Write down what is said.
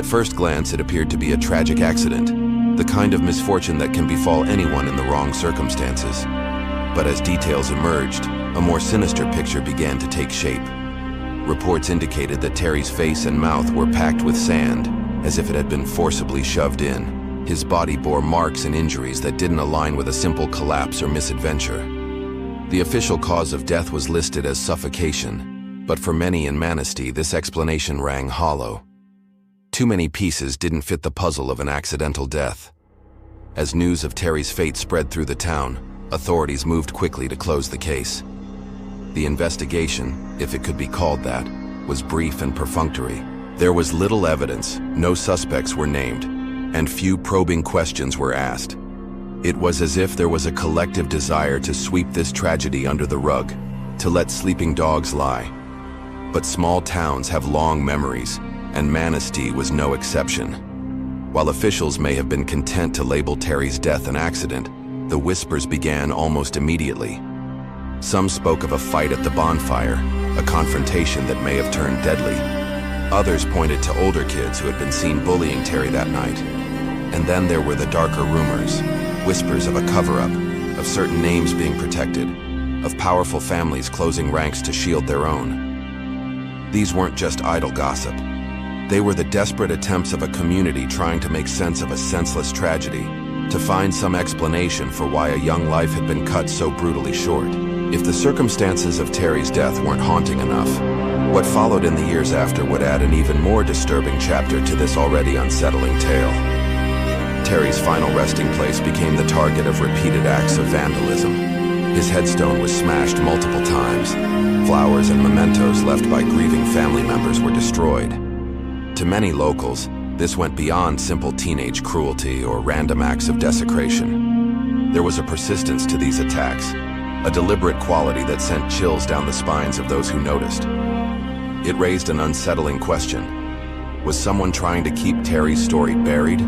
At first glance, it appeared to be a tragic accident, the kind of misfortune that can befall anyone in the wrong circumstances. But as details emerged, a more sinister picture began to take shape. Reports indicated that Terry's face and mouth were packed with sand, as if it had been forcibly shoved in. His body bore marks and injuries that didn't align with a simple collapse or misadventure. The official cause of death was listed as suffocation, but for many in Manistee, this explanation rang hollow. Too many pieces didn't fit the puzzle of an accidental death. As news of Terry's fate spread through the town, authorities moved quickly to close the case. The investigation, if it could be called that, was brief and perfunctory. There was little evidence, no suspects were named, and few probing questions were asked. It was as if there was a collective desire to sweep this tragedy under the rug, to let sleeping dogs lie. But small towns have long memories, and Manistee was no exception. While officials may have been content to label Terry's death an accident, the whispers began almost immediately. Some spoke of a fight at the bonfire, a confrontation that may have turned deadly. Others pointed to older kids who had been seen bullying Terry that night. And then there were the darker rumors, whispers of a cover-up, of certain names being protected, of powerful families closing ranks to shield their own. These weren't just idle gossip. They were the desperate attempts of a community trying to make sense of a senseless tragedy, to find some explanation for why a young life had been cut so brutally short. If the circumstances of Terry's death weren't haunting enough, what followed in the years after would add an even more disturbing chapter to this already unsettling tale. Terry's final resting place became the target of repeated acts of vandalism. His headstone was smashed multiple times. Flowers and mementos left by grieving family members were destroyed. To many locals, this went beyond simple teenage cruelty or random acts of desecration. There was a persistence to these attacks, a deliberate quality that sent chills down the spines of those who noticed. It raised an unsettling question. Was someone trying to keep Terry's story buried?